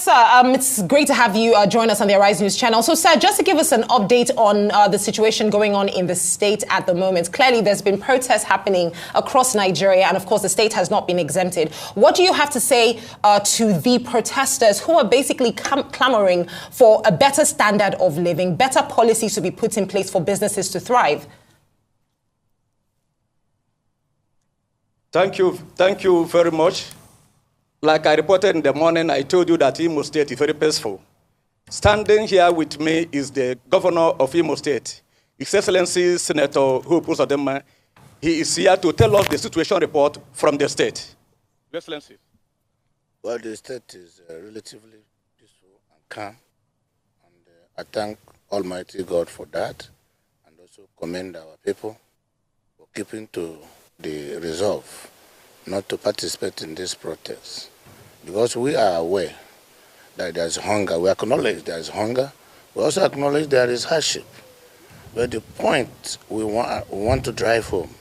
sir, it's great to have you join us on the Arise News channel. So, sir, just to give us an update on the situation going on in the state at the moment. Clearly, there's been protests happening across Nigeria, and of course, the state has not been exempted. What do you have to say to the protesters who are basically clamoring for a better standard of living, better policies to be put in place for businesses to thrive? Thank you very much. Like I reported in the morning, I told you that Imo State is very peaceful. Standing here with me is the governor of Imo State, His Excellency Senator Uzodimma. He is here to tell us the situation report from the state. Your Excellency. Well, the state is relatively peaceful and calm, and I thank Almighty God for that, and also commend our people for keeping to the resolve not to participate in this protest, because we are aware that there is hunger. We acknowledge there is hunger. We also acknowledge there is hardship. But the point we want to drive home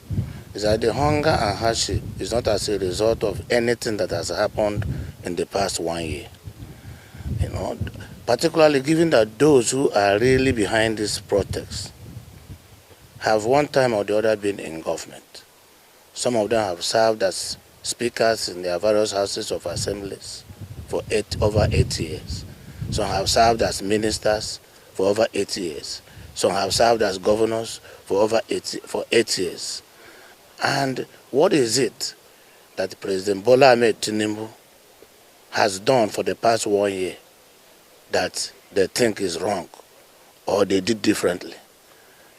is that the hunger and hardship is not as a result of anything that has happened in the past 1 year. You know, particularly given that those who are really behind this protest have one time or the other been in government. Some of them have served as speakers in their various houses of assemblies for over 8 years. Some have served as ministers for over 8 years. Some have served as governors for over 8 years. And what is it that President Bola Ahmed Tinubu has done for the past 1 year that they think is wrong or they did differently?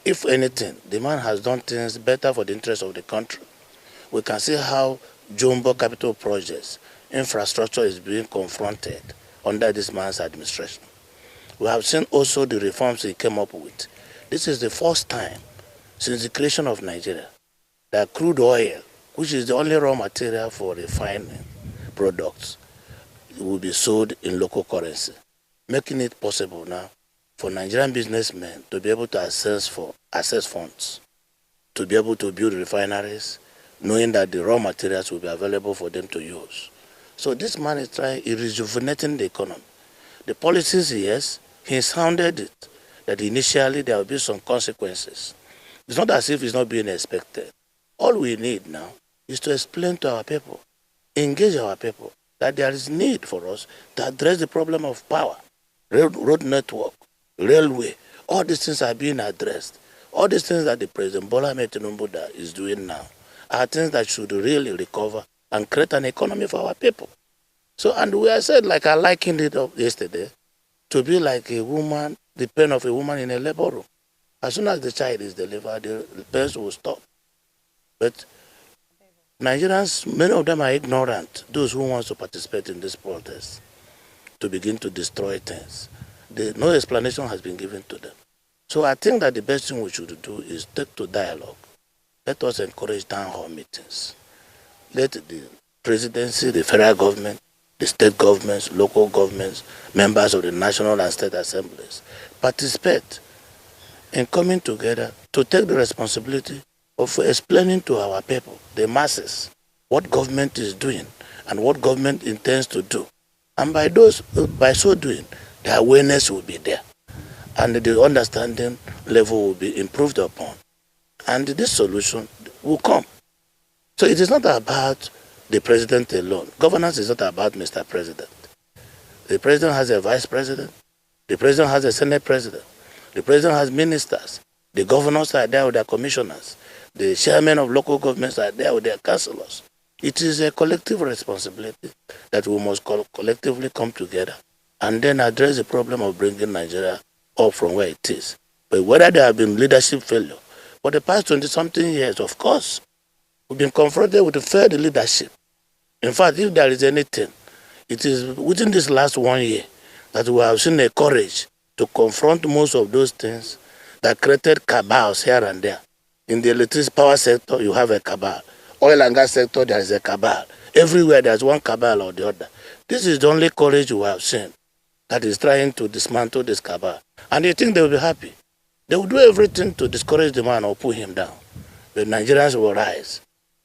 If anything, the man has done things better for the interest of the country. We can see how jumbo capital projects, infrastructure is being confronted under this man's administration. We have seen also the reforms he came up with. This is the first time since the creation of Nigeria that crude oil, which is the only raw material for refining products, will be sold in local currency, making it possible now for Nigerian businessmen to be able to access funds, to be able to build refineries, knowing that the raw materials will be available for them to use. So this man is rejuvenating the economy. The policies, yes, he sounded it, that initially there will be some consequences. It's not as if it's not being expected. All we need now is to explain to our people, engage our people, that there is need for us to address the problem of power, road network, railway. All these things are being addressed. All these things that the President Bola Ahmed Tinubu is doing now are things that should really recover and create an economy for our people. So, and we have said, like I likened it up yesterday, to be like a woman, the pain of a woman in a labor room. As soon as the child is delivered, the pain will stop. But Nigerians, many of them are ignorant, those who want to participate in this protest, to begin to destroy things. No explanation has been given to them. So I think that the best thing we should do is take to dialogue. Let us encourage town hall meetings. Let the presidency, the federal government, the state governments, local governments, members of the national and state assemblies participate in coming together to take the responsibility of explaining to our people, the masses, what government is doing and what government intends to do. And by so doing, the awareness will be there and the understanding level will be improved upon. And this solution will come. So it is not about the president alone. Governance is not about Mr. President. The president has a vice president. The president has a senate president. The president has ministers. The governors are there with their commissioners. The chairmen of local governments are there with their councillors. It is a collective responsibility that we must collectively come together and then address the problem of bringing Nigeria up from where it is. But whether there have been leadership failure, for the past 20-something years, of course, we've been confronted with failed leadership. In fact, if there is anything, it is within this last 1 year that we have seen a courage to confront most of those things that created cabals here and there. In the electricity power sector, you have a cabal. Oil and gas sector, there is a cabal. Everywhere there's one cabal or the other. This is the only courage we have seen that is trying to dismantle this cabal. And you think they will be happy? They will do everything to discourage the man or pull him down. The Nigerians will rise.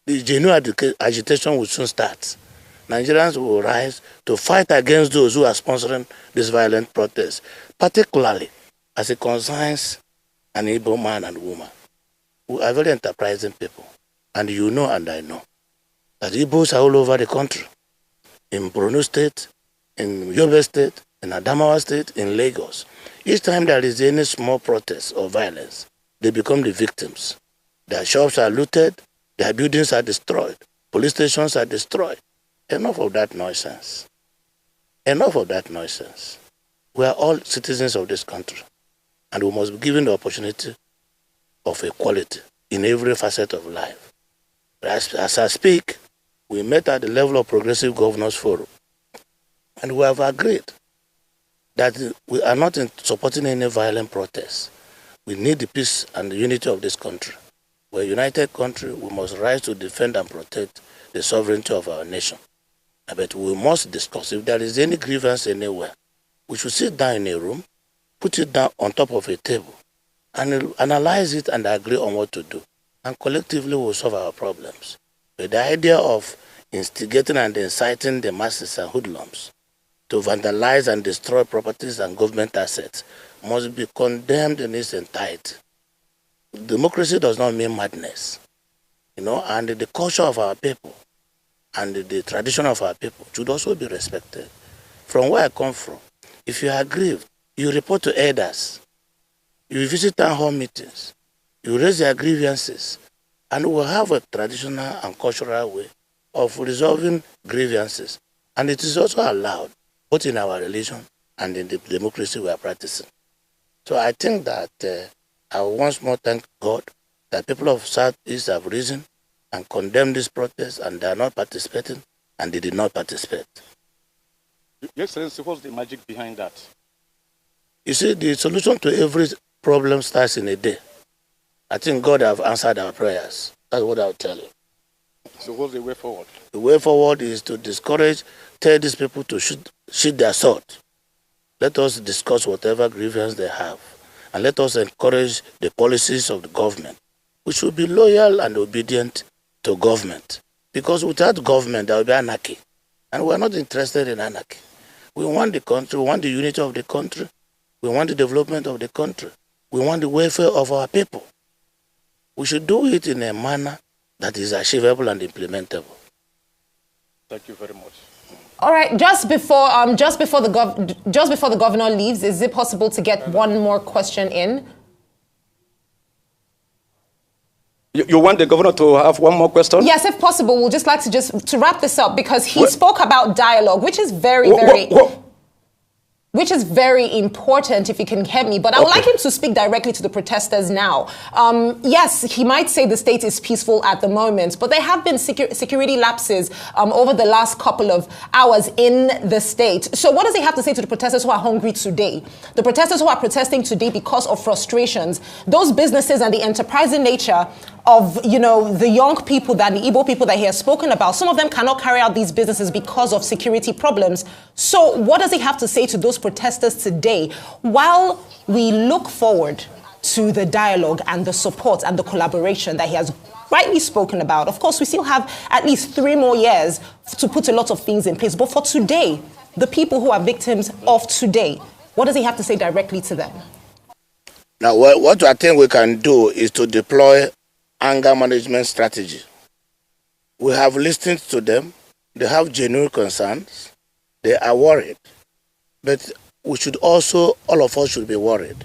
The genuine agitation will soon start. Nigerians will rise to fight against those who are sponsoring this violent protest, particularly as it concerns an Igbo man and woman who are very enterprising people. And you know and I know that Igbos are all over the country, in Borno State, in Yobe State, in Adamawa State, in Lagos. Each time there is any small protest or violence, they become the victims. Their shops are looted, their buildings are destroyed, police stations are destroyed. Enough of that nonsense. Enough of that nonsense. We are all citizens of this country, and we must be given the opportunity of equality in every facet of life. As I speak, we met at the level of Progressive Governors Forum, and we have agreed that we are not supporting any violent protests. We need the peace and the unity of this country. We're a united country. We must rise to defend and protect the sovereignty of our nation. But we must discuss. If there is any grievance anywhere, we should sit down in a room, put it down on top of a table, and analyze it and agree on what to do. And collectively we'll solve our problems. But the idea of instigating and inciting the masses and hoodlums to vandalize and destroy properties and government assets must be condemned in its entirety. Democracy does not mean madness, and the culture of our people and the tradition of our people should also be respected. From where I come from, if you are aggrieved, you report to elders, you visit town hall meetings, you raise their grievances, and we'll have a traditional and cultural way of resolving grievances. And it is also allowed, both in our religion and in the democracy we are practicing. So I think that I will once more thank God that people of Southeast have risen and condemned this protest, and they are not participating, and they did not participate. Your Excellency, what's the magic behind that? You see, the solution to every problem starts in a day. I think God have answered our prayers. That's what I'll tell you. So what's the way forward? The way forward is to tell these people to shoot their sword. Let us discuss whatever grievance they have, and let us encourage the policies of the government. We should be loyal and obedient to government, because without government there will be anarchy, and we are not interested in anarchy. We want the country, we want the unity of the country, we want the development of the country, we want the welfare of our people. We should do it in a manner that is achievable and implementable. Thank you very much. All right, just before the governor leaves, is it possible to get one more question in? You want the governor to have one more question? Yes, if possible. We'll just like to wrap this up, because he spoke about dialogue, which is very important, if you can hear me. But I would like him to speak directly to the protesters now. Yes, he might say the state is peaceful at the moment, but there have been security lapses over the last couple of hours in the state. So what does he have to say to the protesters who are hungry today? The protesters who are protesting today because of frustrations, those businesses and the enterprising nature of, the young people, the Igbo people that he has spoken about. Some of them cannot carry out these businesses because of security problems. So what does he have to say to those protesters today, while we look forward to the dialogue and the support and the collaboration that he has rightly spoken about? Of course, we still have at least 3 more years to put a lot of things in place. But for today, the people who are victims of today, what does he have to say directly to them? Now, what I think we can do is to deploy anger management strategy. We have listened to them. They have genuine concerns. They are worried. But we should also, all of us should be worried.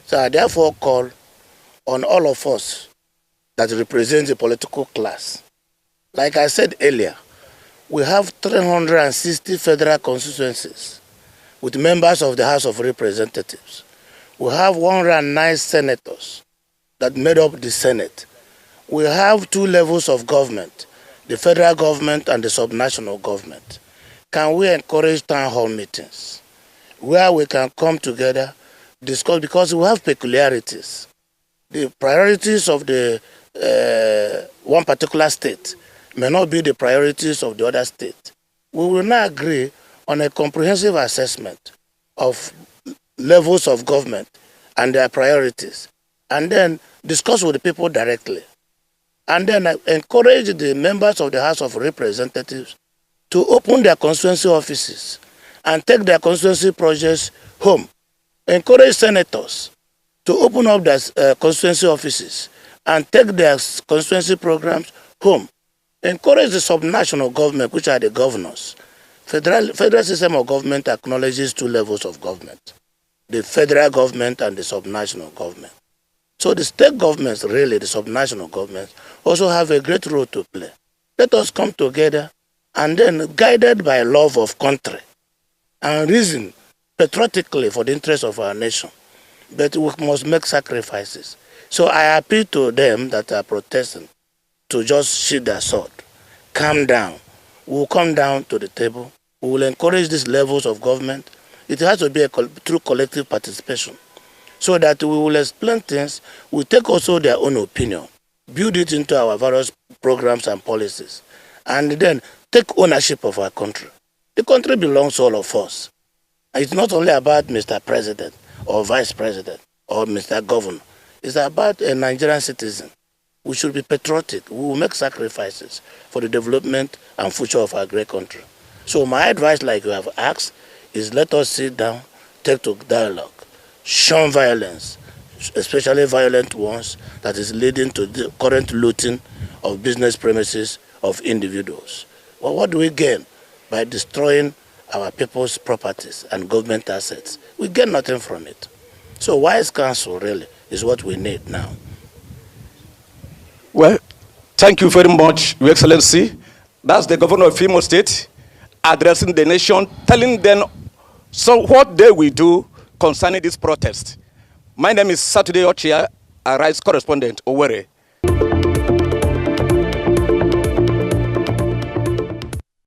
So I therefore call on all of us that represent the political class. Like I said earlier, we have 360 federal constituencies with members of the House of Representatives. We have 109 senators that made up the Senate. We have 2 levels of government, the federal government and the subnational government. Can we encourage town hall meetings where we can come together, discuss, because we have peculiarities. The priorities of the one particular state may not be the priorities of the other state. We will now agree on a comprehensive assessment of levels of government and their priorities, and then discuss with the people directly. And then encourage the members of the House of Representatives to open their constituency offices and take their constituency projects home. Encourage senators to open up their constituency offices and take their constituency programs home. Encourage the subnational government, which are the governors. Federal system of government acknowledges two levels of government, the federal government and the subnational government. So the state governments, really the subnational governments, also have a great role to play. Let us come together and then, guided by love of country and reason patriotically for the interest of our nation, but we must make sacrifices. So I appeal to them that are protesting to just sheath their sword, calm down. We will come down to the table. We will encourage these levels of government. It has to be a true collective participation, so that we will explain things. We take also their own opinion, build it into our various programs and policies, and then take ownership of our country. The country belongs to all of us. It's not only about Mr. President or Vice President or Mr. Governor. It's about a Nigerian citizen. We should be patriotic. We will make sacrifices for the development and future of our great country. So my advice, like you have asked, is let us sit down, take to dialogue, shun violence, especially violent ones that is leading to the current looting of business premises of individuals. Well, what do we gain by destroying our people's properties and government assets? We get nothing from it. So wise counsel really is what we need now. Well, thank you very much, Your Excellency. That's the governor of Imo State addressing the nation, telling them so what they will do concerning this protest. My name is Saturday Ochia, a rights correspondent, Owerri.